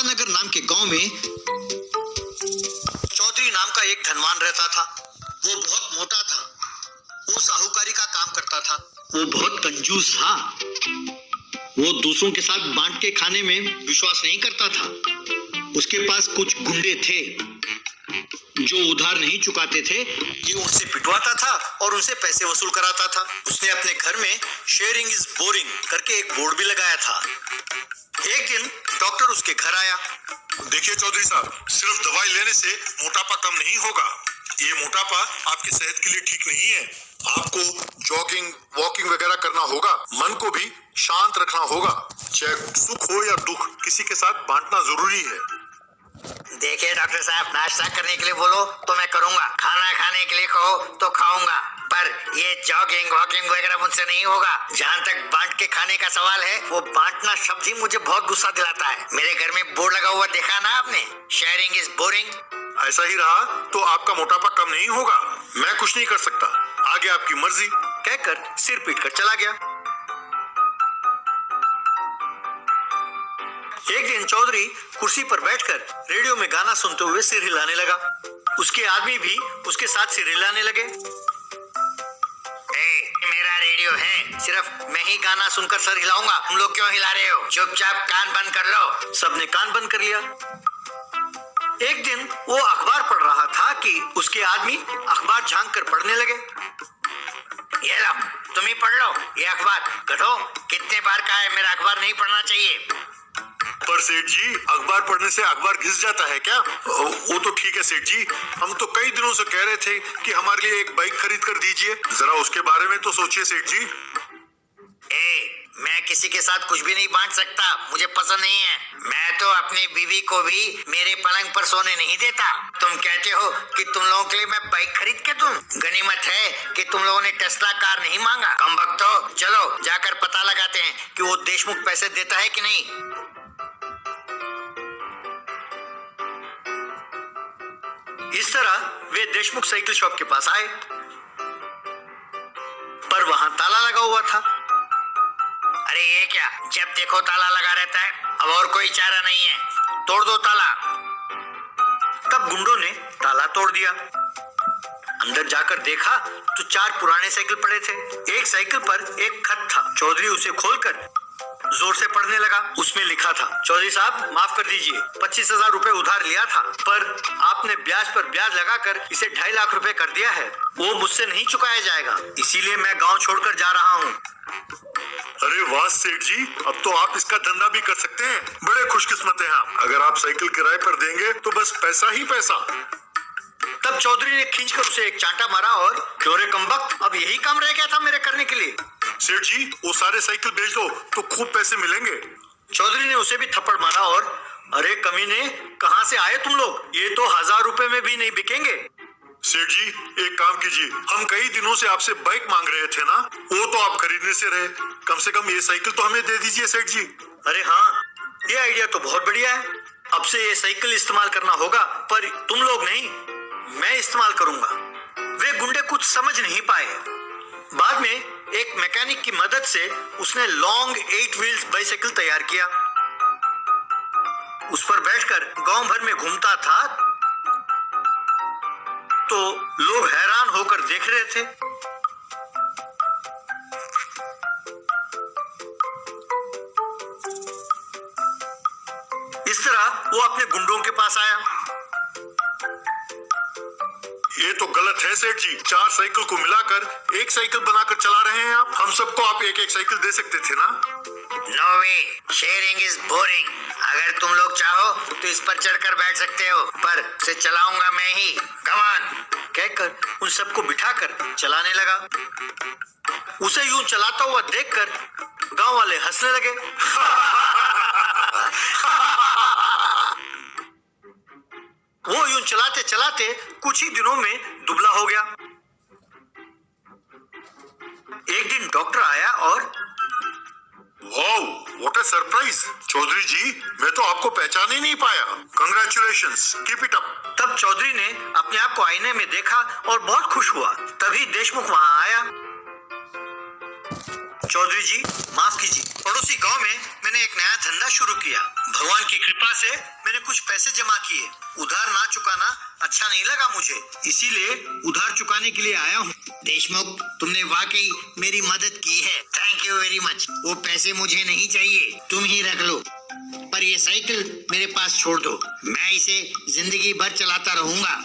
तारानगर नाम के गांव में चौधरी नाम का एक धनवान रहता था। वो बहुत मोटा था। वो साहूकारी का काम करता था। वो बहुत कंजूस था। वो दूसरों के साथ बांट के खाने में विश्वास नहीं करता था। उसके पास कुछ गुंडे थे जो उधार नहीं चुकाते थे। ये उनसे पिटवाता था और उनसे पैसे वसूल कराता था। उसने अपने घर में शेयरिंग इज बोरिंग करके एक बोर्ड भी लगाया था। एक दिन डॉक्टर उसके घर आया। देखिए चौधरी साहब, सिर्फ दवाई लेने से मोटापा कम नहीं होगा। ये मोटापा आपकी सेहत के लिए ठीक नहीं है। आपको जॉगिंग वॉकिंग वगैरह करना होगा। मन को भी शांत रखना होगा। चाहे सुख हो या दुख, किसी के साथ बांटना जरूरी है। देखिए डॉक्टर साहब, नाश्ता करने के लिए बोलो तो मैं करूंगा, खाना खाने के लिए कहो तो खाऊंगा, पर ये जॉगिंग वॉकिंग वगैरह मुझसे नहीं होगा। जहाँ तक बांट के खाने का सवाल है, वो बांटना शब्द ही मुझे बहुत गुस्सा दिलाता है। मेरे घर में बोर्ड लगा हुआ देखा ना आपने, शेयरिंग इज बोरिंग। ऐसा ही रहा तो आपका मोटापा कम नहीं होगा। मैं कुछ नहीं कर सकता, आगे आपकी मर्जी, कहकर सिर पीट कर चला गया। एक दिन चौधरी कुर्सी पर बैठकर रेडियो में गाना सुनते हुए सिर हिलाने लगा। उसके आदमी भी उसके साथ सिर हिलाने लगे। मेरा रेडियो है, सिर्फ मैं ही गाना सुनकर सर हिलाऊंगा, तुम लोग क्यों हिला रहे हो? चुपचाप कान बंद कर लो। सबने कान बंद कर लिया। एक दिन वो अखबार पढ़ रहा था कि उसके आदमी अखबार झांक कर पढ़ने लगे। ये लो, तुम ही पढ़ लो ये अखबार। गधो, कितने बार कहा है मेरा अखबार नहीं पढ़ना चाहिए। पर सेठ जी, अखबार पढ़ने से अखबार घिस जाता है क्या? वो तो ठीक है सेठ जी, हम तो कई दिनों से कह रहे थे कि हमारे लिए एक बाइक खरीद कर दीजिए। जरा उसके बारे में तो सोचिए सेठ जी। मैं किसी के साथ कुछ भी नहीं बांट सकता, मुझे पसंद नहीं है। मैं तो अपनी बीवी को भी मेरे पलंग पर सोने नहीं देता। तुम कहते हो कि तुम लोगों के लिए मैं बाइक खरीद के दूं? गनीमत है कि तुम लोगों ने टेस्ला कार नहीं मांगा। कमबख्तो, चलो जाकर पता लगाते हैं कि वो देशमुख पैसे देता है कि नहीं। इस तरह वे देशमुख साइकिल शॉप के पास आए, पर वहां ताला लगा हुआ था। अरे ये क्या, जब देखो ताला लगा रहता है, अब और कोई चारा नहीं है, तोड़ दो ताला। तब गुंडों ने ताला तोड़ दिया। अंदर जाकर देखा तो 4 पुराने साइकिल पड़े थे। एक साइकिल पर एक खत था। चौधरी उसे खोलकर जोर से पढ़ने लगा। उसमें लिखा था, चौधरी साहब माफ कर दीजिए, 25,000 रुपए उधार लिया था, पर आपने ब्याज पर ब्याज लगाकर इसे 2.5 लाख रुपए कर दिया है। वो मुझसे नहीं चुकाया जाएगा, इसीलिए मैं गांव छोड़कर जा रहा हूँ। अरे वाह सेठ जी, अब तो आप इसका धंधा भी कर सकते हैं। बड़े खुशकिस्मत हैं आप। अगर आप साइकिल किराए पर देंगे तो बस पैसा ही पैसा। तब चौधरी ने खींचकर उसे एक चांटा मारा और क्यों रे कमबख्त, अब यही काम रह गया था मेरे करने के लिए। सेठ जी, वो सारे साइकिल बेच दो तो खूब पैसे मिलेंगे। चौधरी ने उसे भी थप्पड़ मारा और अरे कमीने, कहां से आए तुम लोग? ये तो 1000 रुपए में भी नहीं बिकेंगे। सेठ जी, एक काम कीजिए, हम कई दिनों से आपसे बाइक मांग रहे थे ना, वो तो आप खरीदने से रहे। कम से कम ये साइकिल तो हमें दे दीजिए सेठ जी। अरे हाँ, ये आइडिया तो बहुत बढ़िया है। अब से ये साइकिल इस्तेमाल करना होगा, पर तुम लोग नहीं, मैं इस्तेमाल करूंगा। वे गुंडे कुछ समझ नहीं पाए। बाद में एक मैकेनिक की मदद से उसने लॉन्ग 8 व्हील्स बाइसाइकिल तैयार किया। उस पर बैठकर गांव भर में घूमता था तो लोग हैरान होकर देख रहे थे। इस तरह वो अपने गुंडों के पास आया। ये तो गलत है सेठ जी, 4 साइकिल को मिलाकर एक साइकिल बनाकर चला रहे हैं आप। हम सबको आप एक एक साइकिल दे सकते थे ना। No way, sharing is boring. अगर तुम लोग चाहो तो इस पर चढ़कर बैठ सकते हो, पर इसे चलाऊंगा मैं ही। कम ऑन, कहकर उन सबको बिठाकर चलाने लगा। उसे यूं चलाता हुआ देखकर गांव वाले हंसने लगे। वो यूं चलाते चलाते कुछ ही दिनों में दुबला हो गया। एक दिन डॉक्टर आया और wow, what a surprise. Chaudhary ji, मैं तो आपको पहचान ही नहीं पाया। Congratulations, keep it up. तब चौधरी ने अपने आप को आईने में देखा और बहुत खुश हुआ। तभी देशमुख वहां आया। चौधरी जी माफ कीजिए, पड़ोसी गांव में मैंने एक नया धंधा शुरू किया। भगवान की कृपा से मैंने कुछ पैसे जमा किए। उधार ना चुकाना अच्छा नहीं लगा मुझे, इसीलिए उधार चुकाने के लिए आया हूँ। देशमुख, तुमने वाकई मेरी मदद की है। Thank you very much. वो पैसे मुझे नहीं चाहिए, तुम ही रख लो। पर ये साइकिल मेरे पास छोड़ दो, मैं इसे जिंदगी भर चलाता रहूंगा।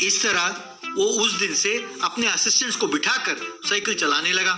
इस तरह वो उस दिन से अपने असिस्टेंट्स को बिठाकर साइकिल चलाने लगा।